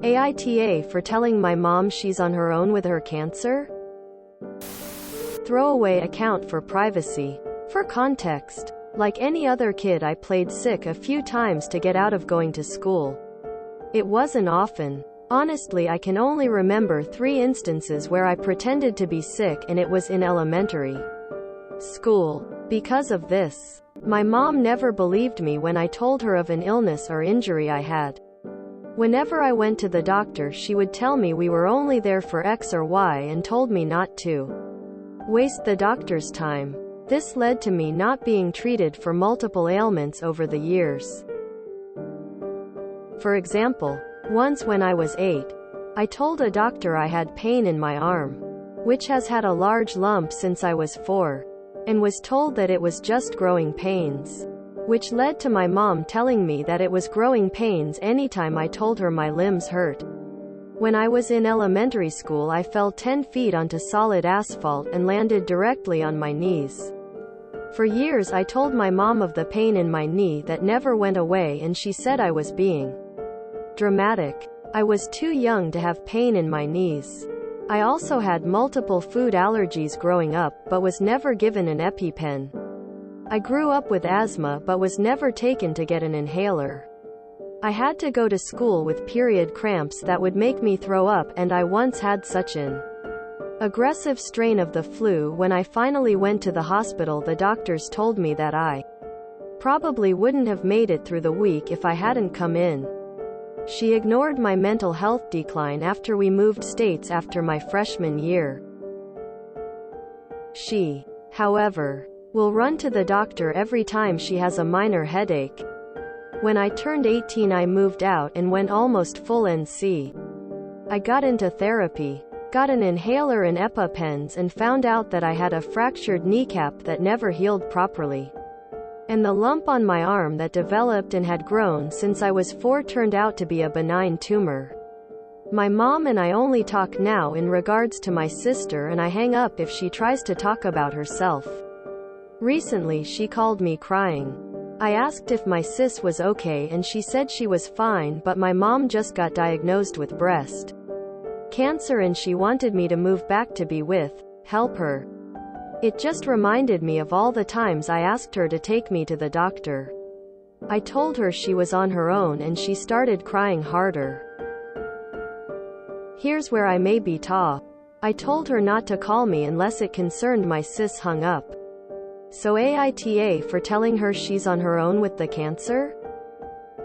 AITA for telling my mom she's on her own with her cancer? Throwaway account for privacy. For context, like any other kid, I played sick a few times to get out of going to school. It wasn't often. Honestly, I can only remember 3 instances where I pretended to be sick, and it was in elementary school. Because of this, my mom never believed me when I told her of an illness or injury I had. Whenever I went to the doctor, she would tell me we were only there for X or Y and told me not to waste the doctor's time. This led to me not being treated for multiple ailments over the years. For example, once when I was 8, I told a doctor I had pain in my arm, which has had a large lump since I was 4, and was told that it was just growing pains, which led to my mom telling me that it was growing pains anytime I told her my limbs hurt. When I was in elementary school, I fell 10 feet onto solid asphalt and landed directly on my knees. For years I told my mom of the pain in my knee that never went away, and she said I was being dramatic. I was too young to have pain in my knees. I also had multiple food allergies growing up, but was never given an EpiPen. I grew up with asthma but was never taken to get an inhaler. I had to go to school with period cramps that would make me throw up, and I once had such an aggressive strain of the flu. When I finally went to the hospital, the doctors told me that I probably wouldn't have made it through the week if I hadn't come in. She ignored my mental health decline after we moved states after my freshman year. She, however, will run to the doctor every time she has a minor headache. When I turned 18, I moved out and went almost full NC. I got into therapy, got an inhaler and EpiPens, and found out that I had a fractured kneecap that never healed properly. And the lump on my arm that developed and had grown since I was 4 turned out to be a benign tumor. My mom and I only talk now in regards to my sister, and I hang up if she tries to talk about herself. Recently she called me crying. I asked if my sis was okay, and she said she was fine, but my mom just got diagnosed with breast cancer and she wanted me to move back to be with, help her. It just reminded me of all the times I asked her to take me to the doctor. I told her she was on her own and she started crying harder. Here's where I may be ta. I told her not to call me unless it concerned my sis hung up. So AITA for telling her she's on her own with the cancer?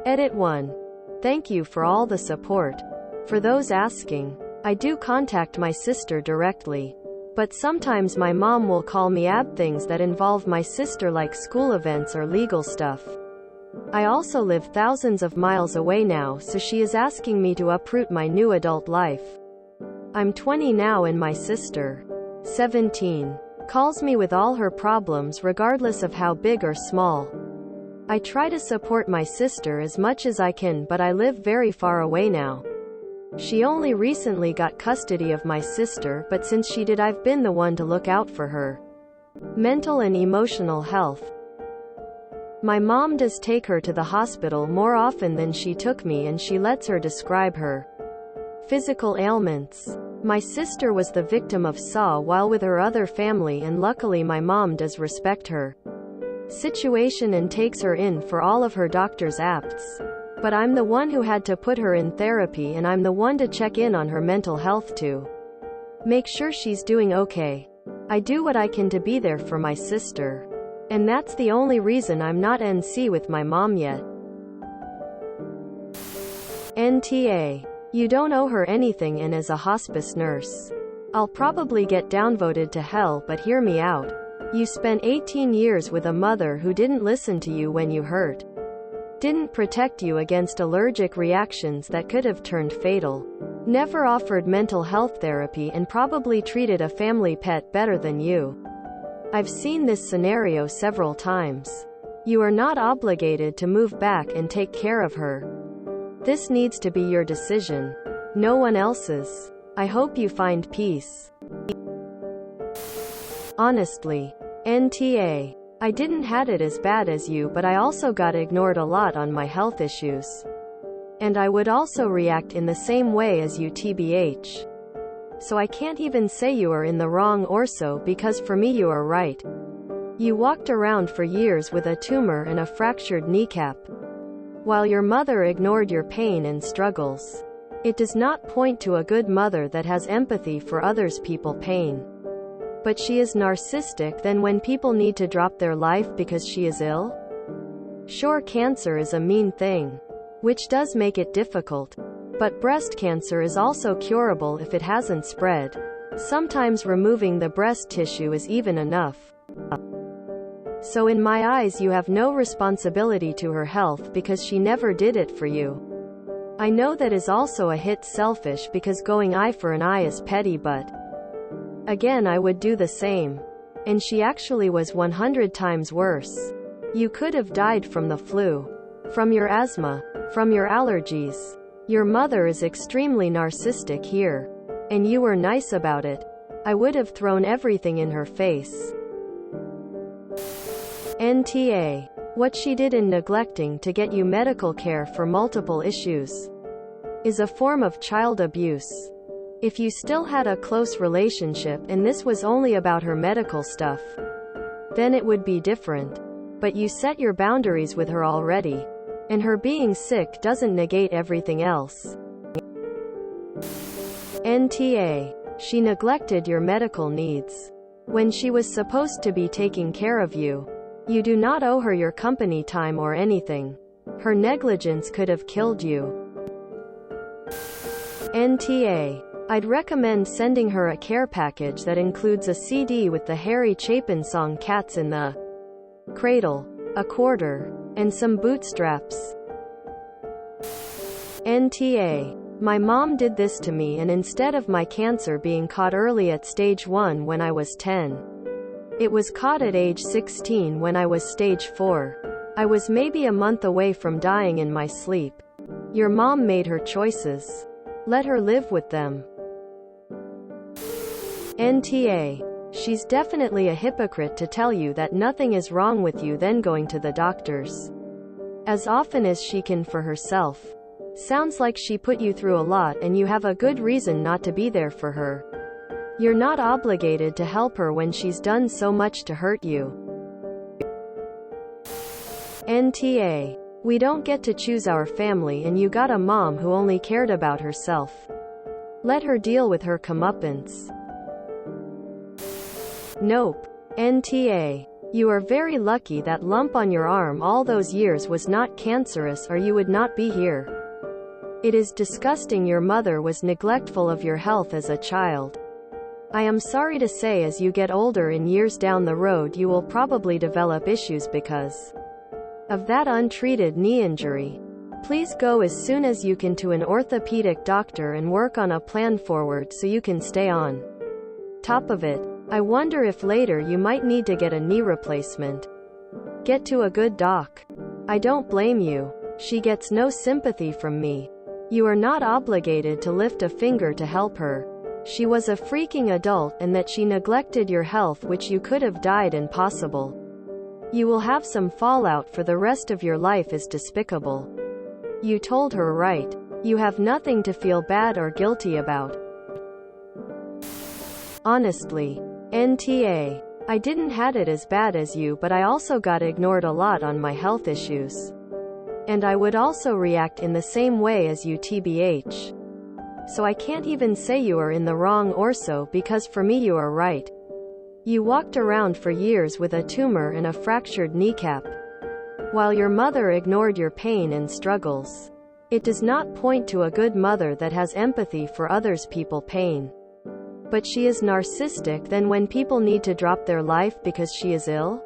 Edit 1. Thank you for all the support. For those asking, I do contact my sister directly. But sometimes my mom will call me things that involve my sister, like school events or legal stuff. I also live thousands of miles away now, so she is asking me to uproot my new adult life. I'm 20 now and my sister, 17, calls me with all her problems regardless of how big or small. I try to support my sister as much as I can, but I live very far away now. She only recently got custody of my sister, but since she did, I've been the one to look out for her mental and emotional health. My mom does take her to the hospital more often than she took me, and she lets her describe her physical ailments. My sister was the victim of SAW while with her other family, and luckily my mom does respect her situation and takes her in for all of her doctor's apps. But I'm the one who had to put her in therapy, and I'm the one to check in on her mental health to make sure she's doing okay. I do what I can to be there for my sister. And that's the only reason I'm not NC with my mom yet. NTA. You don't owe her anything, and as a hospice nurse, I'll probably get downvoted to hell, but hear me out. You spent 18 years with a mother who didn't listen to you when you hurt. Didn't protect you against allergic reactions that could have turned fatal. Never offered mental health therapy, and probably treated a family pet better than you. I've seen this scenario several times. You are not obligated to move back and take care of her. This needs to be your decision, no one else's. I hope you find peace. Honestly, NTA. I didn't had it as bad as you, but I also got ignored a lot on my health issues. And I would also react in the same way as you tbh. So I can't even say you are in the wrong or so, because for me you are right. You walked around for years with a tumor and a fractured kneecap, while your mother ignored your pain and struggles. It does not point to a good mother that has empathy for others' people's pain. But she is narcissistic then when people need to drop their life because she is ill? Sure, cancer is a mean thing, which does make it difficult. But breast cancer is also curable if it hasn't spread. Sometimes removing the breast tissue is even enough. So in my eyes you have no responsibility to her health because she never did it for you. I know that is also a hit selfish because going eye for an eye is petty, but again I would do the same. And she actually was 100 times worse. You could have died from the flu, from your asthma, from your allergies. Your mother is extremely narcissistic here. And you were nice about it. I would have thrown everything in her face. NTA. What she did in neglecting to get you medical care for multiple issues is a form of child abuse. If you still had a close relationship and this was only about her medical stuff, then it would be different. But you set your boundaries with her already. And her being sick doesn't negate everything else. NTA. She neglected your medical needs when she was supposed to be taking care of you. You do not owe her your company time or anything. Her negligence could have killed you. NTA. I'd recommend sending her a care package that includes a CD with the Harry Chapin song Cats in the Cradle, a quarter, and some bootstraps. NTA. My mom did this to me, and instead of my cancer being caught early at stage 1 when I was 10, it was caught at age 16 when I was stage 4. I was maybe a month away from dying in my sleep. Your mom made her choices. Let her live with them. NTA. She's definitely a hypocrite to tell you that nothing is wrong with you then going to the doctors as often as she can for herself. Sounds like she put you through a lot and you have a good reason not to be there for her. You're not obligated to help her when she's done so much to hurt you. NTA. We don't get to choose our family, and you got a mom who only cared about herself. Let her deal with her comeuppance. Nope. NTA. You are very lucky that lump on your arm all those years was not cancerous, or you would not be here. It is disgusting your mother was neglectful of your health as a child. I am sorry to say as you get older in years down the road you will probably develop issues because of that untreated knee injury. Please go as soon as you can to an orthopedic doctor and work on a plan forward so you can stay on top of it. I wonder if later you might need to get a knee replacement. Get to a good doc. I don't blame you. She gets no sympathy from me. You are not obligated to lift a finger to help her. She was a freaking adult, and that she neglected your health, which you could have died and possible. You will have some fallout for the rest of your life is despicable. You told her right. You have nothing to feel bad or guilty about. Honestly. NTA. I didn't had it as bad as you, but I also got ignored a lot on my health issues. And I would also react in the same way as you tbh. So I can't even say you are in the wrong or so, because for me you are right. You walked around for years with a tumor and a fractured kneecap, while your mother ignored your pain and struggles. It does not point to a good mother that has empathy for others' people's pain. But she is narcissistic then when people need to drop their life because she is ill?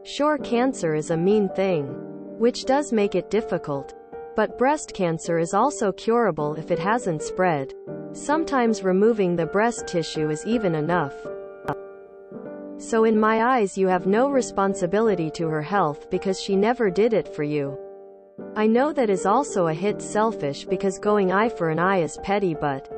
Sure, cancer is a mean thing, which does make it difficult. But breast cancer is also curable if it hasn't spread. Sometimes removing the breast tissue is even enough. So in my eyes you have no responsibility to her health because she never did it for you. I know that is also a hit selfish because going eye for an eye is petty, but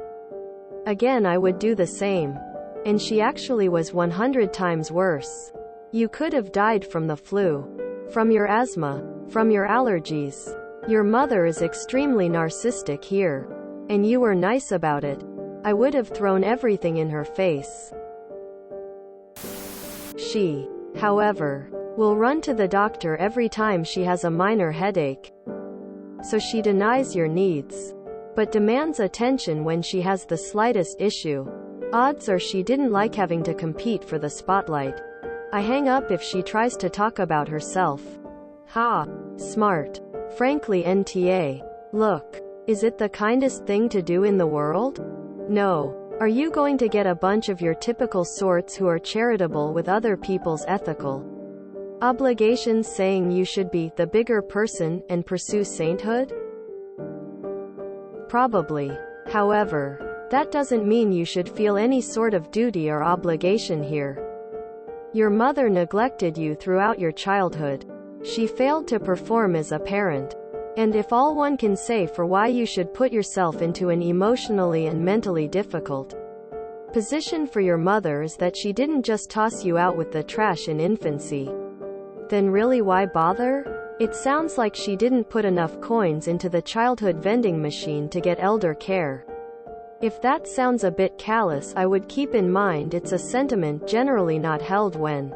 again I would do the same. And she actually was 100 times worse. You could have died from the flu, from your asthma, from your allergies. Your mother is extremely narcissistic here. And you were nice about it. I would have thrown everything in her face. She, however, will run to the doctor every time she has a minor headache. So she denies your needs, but demands attention when she has the slightest issue. Odds are she didn't like having to compete for the spotlight. I hang up if she tries to talk about herself. Ha! Smart. Frankly, NTA. Look, is it the kindest thing to do in the world? No. Are you going to get a bunch of your typical sorts who are charitable with other people's ethical obligations saying you should be the bigger person and pursue sainthood? Probably. However, that doesn't mean you should feel any sort of duty or obligation here. Your mother neglected you throughout your childhood. She failed to perform as a parent. And if all one can say for why you should put yourself into an emotionally and mentally difficult position for your mother is that she didn't just toss you out with the trash in infancy, then really why bother? It sounds like she didn't put enough coins into the childhood vending machine to get elder care. If that sounds a bit callous, I would keep in mind it's a sentiment generally not held when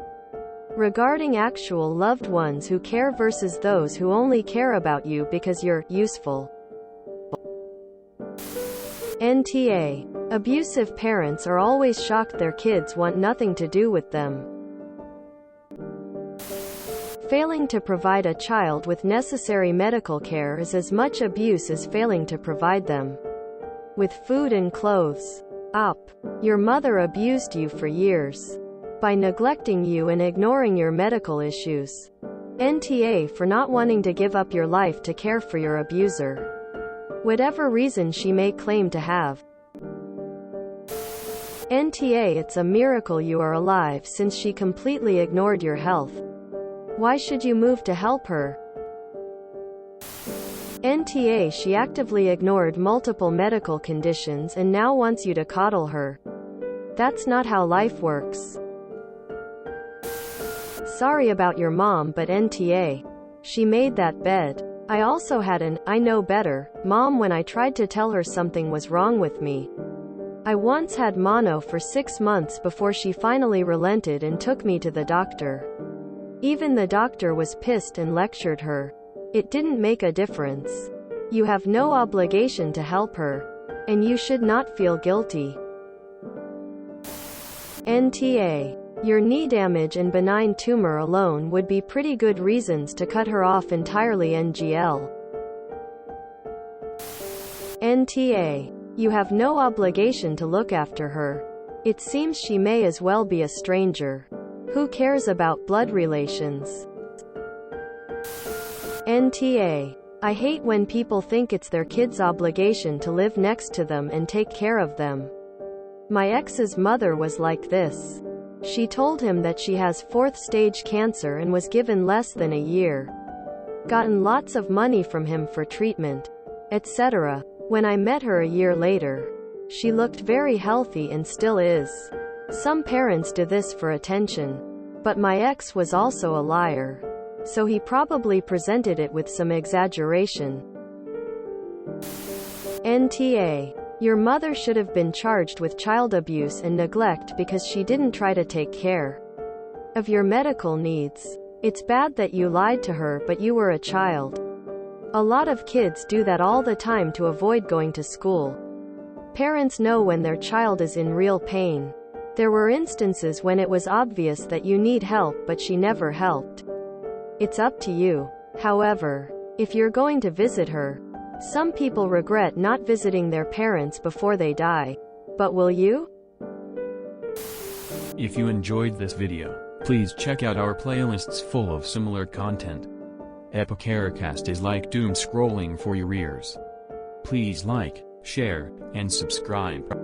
regarding actual loved ones who care versus those who only care about you because you're useful. NTA. Abusive parents are always shocked their kids want nothing to do with them. Failing to provide a child with necessary medical care is as much abuse as failing to provide them with food and clothes. Your mother abused you for years by neglecting you and ignoring your medical issues. NTA for not wanting to give up your life to care for your abuser, whatever reason she may claim to have. NTA it's a miracle you are alive since she completely ignored your health. Why should you move to help her? NTA she actively ignored multiple medical conditions and now wants you to coddle her. That's not how life works. Sorry about your mom, but NTA. She made that bed. I also had an I know better mom when I tried to tell her something was wrong with me. I once had mono for 6 months before she finally relented and took me to the doctor. Even the doctor was pissed and lectured her. It didn't make a difference. You have no obligation to help her, and you should not feel guilty. NTA. Your knee damage and benign tumor alone would be pretty good reasons to cut her off entirely. NGL. NTA. You have no obligation to look after her. It seems she may as well be a stranger. Who cares about blood relations? NTA. I hate when people think it's their kid's obligation to live next to them and take care of them. My ex's mother was like this. She told him that she has 4th stage cancer and was given less than a year. Gotten lots of money from him for treatment, etc. When I met her a year later, she looked very healthy and still is. Some parents do this for attention. But my ex was also a liar. So he probably presented it with some exaggeration. NTA. Your mother should have been charged with child abuse and neglect because she didn't try to take care of your medical needs. It's bad that you lied to her, but you were a child. A lot of kids do that all the time to avoid going to school. Parents know when their child is in real pain. There were instances when it was obvious that you need help, but she never helped. It's up to you. However, if you're going to visit her, some people regret not visiting their parents before they die. But will you? If you enjoyed this video, please check out our playlists full of similar content. AmITheAsshole is like doom scrolling for your ears. Please like, share, and subscribe.